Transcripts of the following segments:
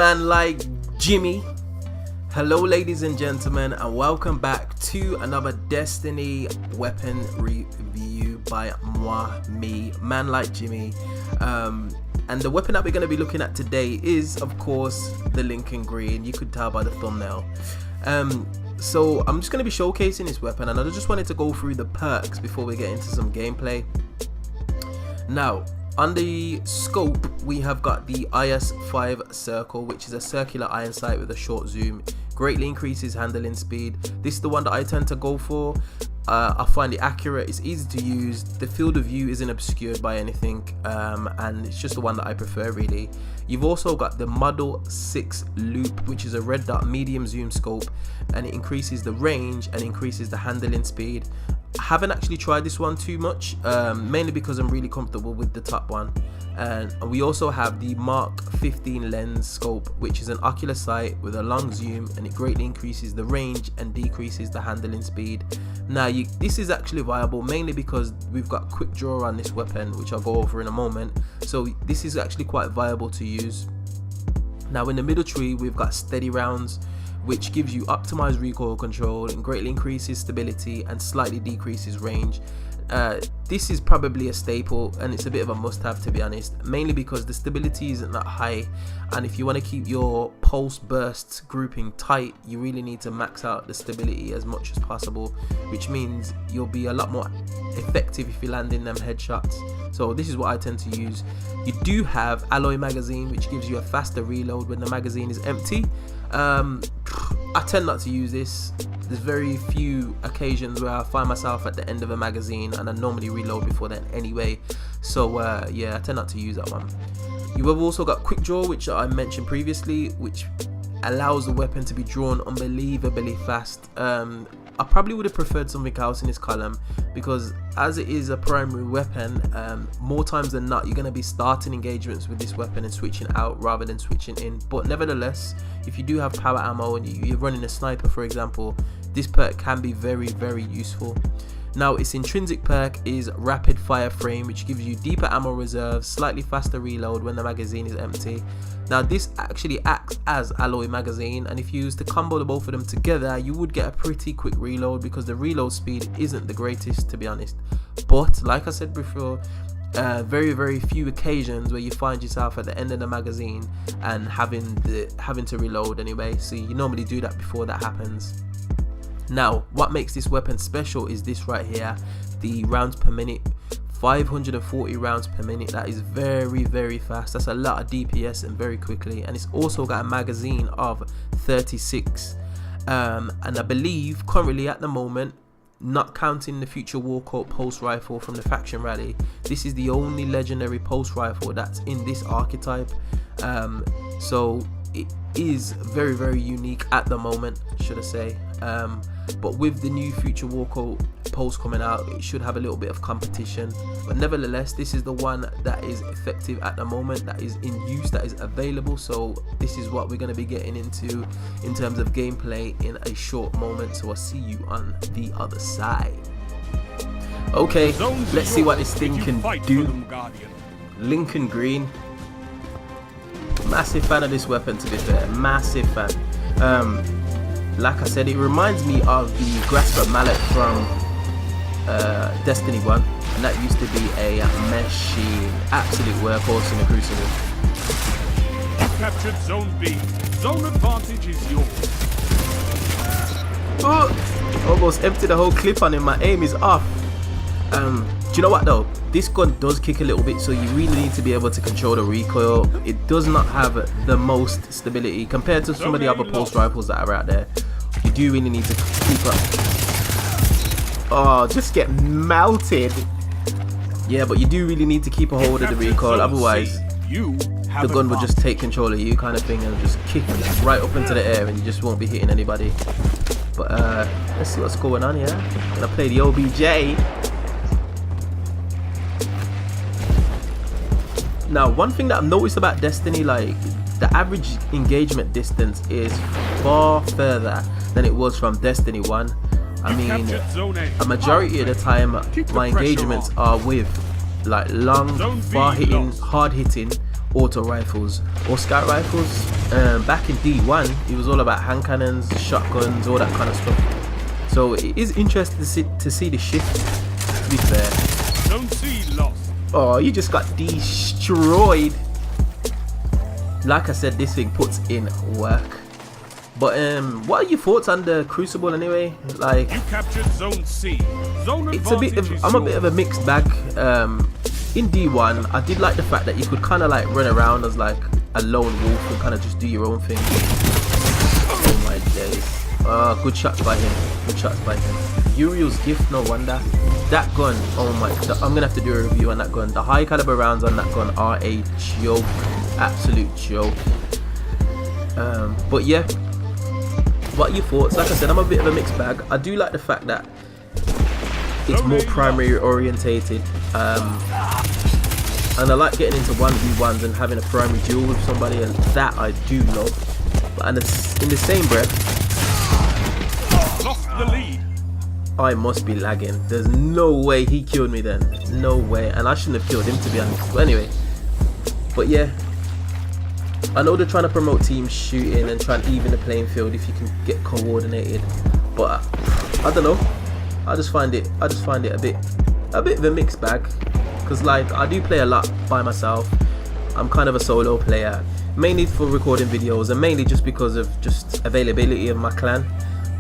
man like Jimmy. Hello ladies and gentlemen, and welcome back to another Destiny weapon review by me, man like Jimmy. And the weapon that we're going to be looking at today is, of course, the Lincoln Green. You could tell by the thumbnail. So I'm just going to be showcasing this weapon, and I just wanted to go through the perks before we get into some gameplay. Now, on the scope, we have got the IS-5 circle, which is a circular iron sight with a short zoom. Greatly increases handling speed. This is the one that I tend to go for. I find it accurate, it's easy to use, the field of view isn't obscured by anything, and it's just the one that I prefer really. You've also got the Model 6 loop, which is a red dot medium zoom scope, and it increases the range and increases the handling speed. I haven't actually tried this one too much, mainly because I'm really comfortable with the top one. And we also have the Mark 15 lens scope, which is an ocular sight with a long zoom, and it greatly increases the range and decreases the handling speed. Now this is actually viable mainly because we've got quick draw on this weapon, which I'll go over in a moment, so this is actually quite viable to use. Now in the middle tree, we've got steady rounds, which gives you optimized recoil control and greatly increases stability and slightly decreases range. This is probably a staple, and it's a bit of a must-have, to be honest, mainly because the stability isn't that high, and if you want to keep your pulse bursts grouping tight, you really need to max out the stability as much as possible, which means you'll be a lot more effective if you land in them headshots. So this is what I tend to use. You do have alloy magazine, which gives you a faster reload when the magazine is empty. I tend not to use this. There's very few occasions where I find myself at the end of a magazine, and I normally reload before then anyway, so yeah, I tend not to use that one. You have also got quick draw, which I mentioned previously, which allows the weapon to be drawn unbelievably fast. I probably would have preferred something else in this column, because as it is a primary weapon, more times than not you're going to be starting engagements with this weapon and switching out rather than switching in. But nevertheless, if you do have power ammo and you're running a sniper, for example, this perk can be very, very useful. Now, its intrinsic perk is rapid fire frame, which gives you deeper ammo reserves, slightly faster reload when the magazine is empty. Now, this actually acts as alloy magazine, and if you use to combo the both of them together, you would get a pretty quick reload, because the reload speed isn't the greatest, to be honest. But like I said before, very, very few occasions where you find yourself at the end of the magazine and having to reload anyway, so you normally do that before that happens. Now, what makes this weapon special is this right here, the rounds per minute. 540 rounds per minute. That is very, very fast. That's a lot of DPS and very quickly, and it's also got a magazine of 36, and I believe currently at the moment, not counting the future Walkout pulse rifle from the faction rally, this is the only legendary pulse rifle that's in this archetype, so it is very, very unique at the moment, should I say. But with the new future Walkout pulse coming out, it should have a little bit of competition, but nevertheless, this is the one that is effective at the moment, that is in use, that is available. So this is what we're going to be getting into in terms of gameplay in a short moment, so I'll see you on the other side. Okay, let's see what this thing can do. Lincoln Green, massive fan of this weapon, to be fair, massive fan. Like I said, it reminds me of the Grasp Mallet from Destiny 1, and that used to be a machine, absolute workhorse in the Crucible. Captured Zone B. Zone advantage is yours. Oh, almost emptied the whole clip on him. My aim is off. Do you know what though? This gun does kick a little bit, so you really need to be able to control the recoil. It does not have the most stability compared to some of the other pulse rifles that are out there. You do really need to keep up. Oh, just get melted. Yeah, but you do really need to keep a hold of the recoil, otherwise the gun will just take control of you, kind of thing, and just kick right up into the air, and you just won't be hitting anybody. But let's see what's going on here. I'm gonna play the OBJ. Now, one thing that I've noticed about Destiny, like, the average engagement distance is far further than it was from Destiny 1. I mean, a majority of the time my engagements are with like long, far hitting, hard hitting auto rifles or scout rifles. Back in D1 it was all about hand cannons, shotguns, all that kind of stuff. So it is interesting to see the shift, to be fair. Don't see lost. Oh, you just got destroyed. Like I said, this thing puts in work. But what are your thoughts on the Crucible anyway? Like, You captured Zone C. Zone it's a bit of, advantage is I'm a bit of a yours. mixed bag. In D1 I did like the fact that you could kind of like run around as like a lone wolf and kind of just do your own thing. Oh my days. Good shots by him, good shots by him. Uriel's gift, no wonder. That gun, oh my god, I'm gonna have to do a review on that gun. The high caliber rounds on that gun are a joke, absolute joke. But yeah, what are your thoughts? Like I said, I'm a bit of a mixed bag. I do like the fact that it's more primary orientated, and I like getting into 1v1s and having a primary duel with somebody, and that I do love. But in the same breath, Lost the lead. I must be lagging. There's no way he killed me then. No way. And I shouldn't have killed him, to be honest. But anyway. But yeah. I know they're trying to promote team shooting and try and even the playing field if you can get coordinated. But I don't know. I just find it a bit of a mixed bag. Because like I do play a lot by myself. I'm kind of a solo player. Mainly for recording videos and mainly just because of just availability of my clan.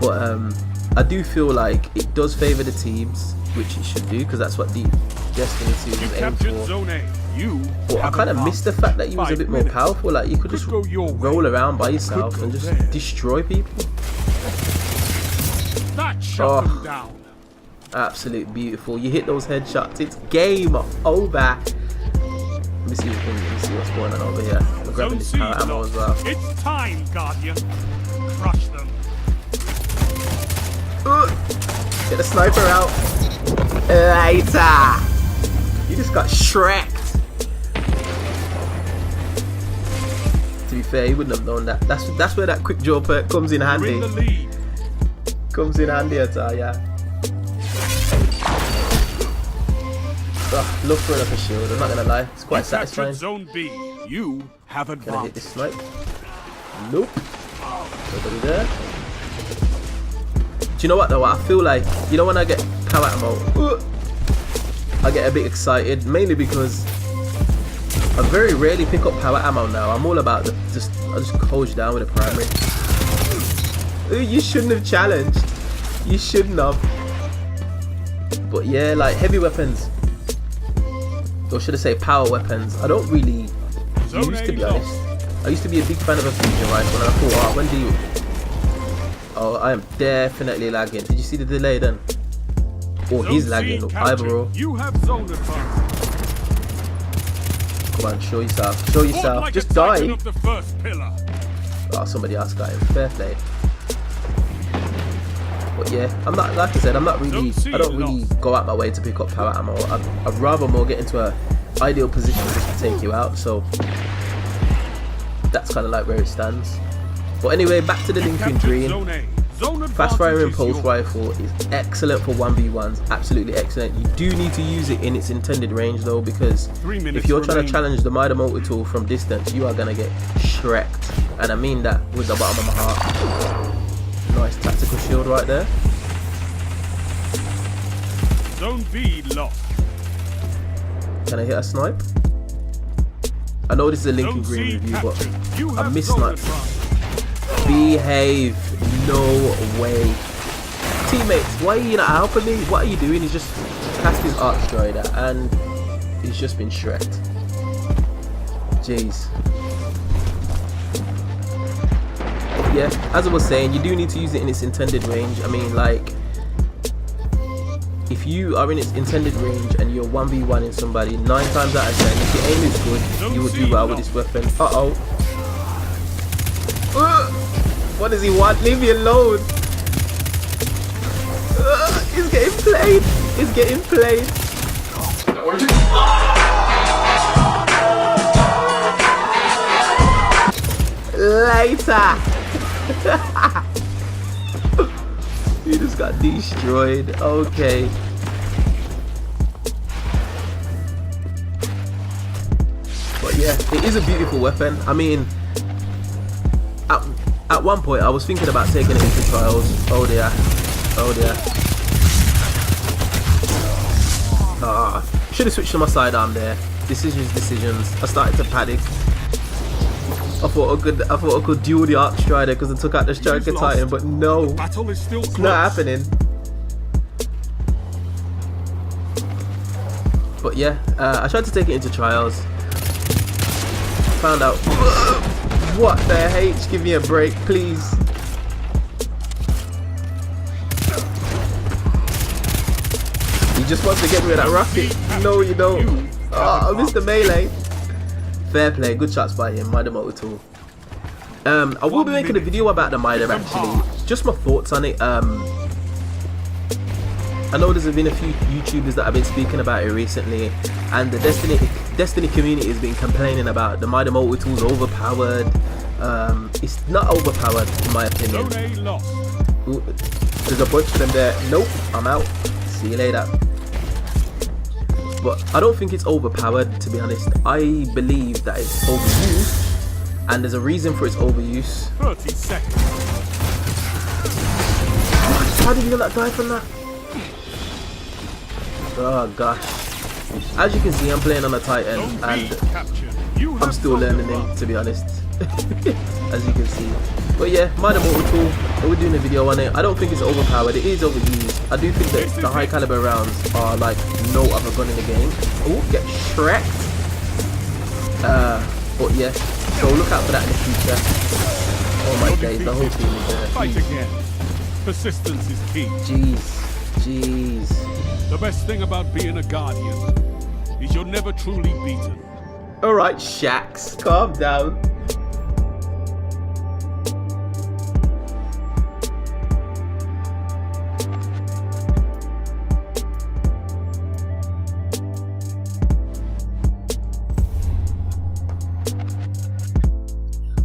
But I do feel like it does favour the teams, which it should do, because that's what the Destiny 2 You was aimed captured for. Zone A. You But I have kind of missed the fact that you was a 5 bit more minutes. powerful. Like you could just go your way. roll around by yourself Could go and just there. destroy people. That shut Oh. them down. Absolute beautiful. You hit those headshots, it's game over. Let me see what's going on over here. I'm grabbing Zone this C power ammo lost. as well. It's time, Guardian. Crush them. Get the sniper out. Later. You just got shreked. To be fair, he wouldn't have known that. That's where that quick draw perk comes in You're handy. in the lead. Comes in handy, I tell ya. Love throwing up a shield, I'm not gonna lie. It's quite You captured satisfying. Zone B. You have Can I hit advantage. this snipe? Nope. Nobody there. Do you know what though? I feel like, you know when I get power ammo, I get a bit excited, mainly because I very rarely pick up power ammo now. I'm all about I just coach down with a primary. Ooh, you shouldn't have challenged. You shouldn't have. But yeah, like heavy weapons, or should I say power weapons, I don't really use, to be honest. I used to be a big fan of a fusion rifle, and I thought, oh, when do you... Oh, I am definitely lagging. Did you see the delay then? Or he's Zone lagging, C or captured. either or. You have zone advantage. Come on, show yourself. Show Fought yourself. like Just a titan die. of the first pillar. Oh, somebody else got him. Fair play. But yeah, I'm not, like I said, I'm not really, I don't really go out my way to pick up power ammo. I'd rather more get into a ideal position just to take you out. So that's kind of like where it stands. But anyway, back to the Lincoln Captured Green. Zone A. Zone Fast firing advantage is pulse yours. rifle is excellent for 1v1s, absolutely excellent. You do need to use it in its intended range though, because 3 minutes if you're trying to remain. challenge the Mida multi-tool from distance, you are going to get shreked. And I mean that with the bottom of my heart. Nice tactical shield right there. Zone B lost. Can I hit a snipe? I know this is a Lincoln Zone Green C review, but captured. You I have missed zone snipe. advantage. Behave. No way. Teammates, why are you not helping me? What are you doing? He's just cast his arc strider and he's just been shreked. Jeez. Yeah, as I was saying, you do need to use it in its intended range. I mean, like, if you are in its intended range and you're 1v1ing somebody, 9 times out of 10, if your aim is good, you will do well with this weapon. Uh-oh. What does he want? Leave me alone. He's getting played. He's getting played. Later. He just got destroyed. Okay. But yeah, it is a beautiful weapon. I mean, at one point I was thinking about taking it into trials. Oh dear, oh dear. Should have switched to my sidearm there. Decisions. I started to panic. I thought I could duel the Arc Strider because I took out the Striker Titan, but no, The battle is still it's close. not happening. But yeah, I tried to take it into trials. Found out. What the H? Give me a break, please. He just wants to get me with that rocket. No, you don't. Oh, I missed the melee. Fair play. Good shots by him. Mitre motor tool. I will be making a video about the Mitre actually. Just my thoughts on it. I know there's been a few YouTubers that have been speaking about it recently, and the Destiny community has been complaining about the Mitre motor tool's overpowered. It's not overpowered in my opinion. Zone A lost. Ooh, there's a bunch of them there. Nope, I'm out. See you later. But I don't think it's overpowered, to be honest. I believe that it's overused, and there's a reason for its overuse. 30 seconds. How did you not die from that? Oh gosh. As you can see, I'm playing on a Titan, Zone B and captured. You I'm have still zone learning the him, to be honest. As you can see. But yeah, Mitre motor tool, we're doing a video on it. I don't think it's overpowered, it is overused. I do think that the high caliber rounds are like no other gun in the game. Oh, get shreked. But yeah, so look out for that in the future. Oh my days, the whole team is there. Fight again. Persistence is key. Jeez. The best thing about being a guardian is you're never truly beaten. Alright, Shax, calm down.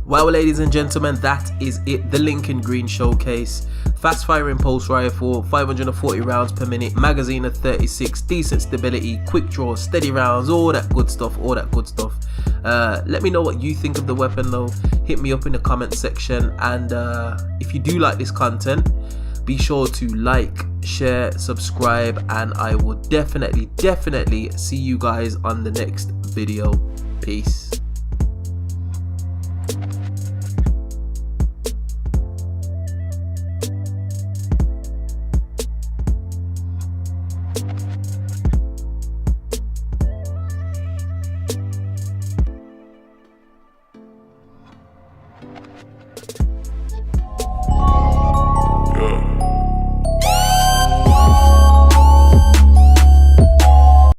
Well, ladies and gentlemen, that is it. The Lincoln Green Showcase. Fast firing pulse rifle, 540 rounds per minute, magazine of 36, decent stability, quick draw, steady rounds, all that good stuff. Let me know what you think of the weapon though. Hit me up in the comment section, and if you do like this content, be sure to like, share, subscribe, and I will definitely see you guys on the next video. Peace.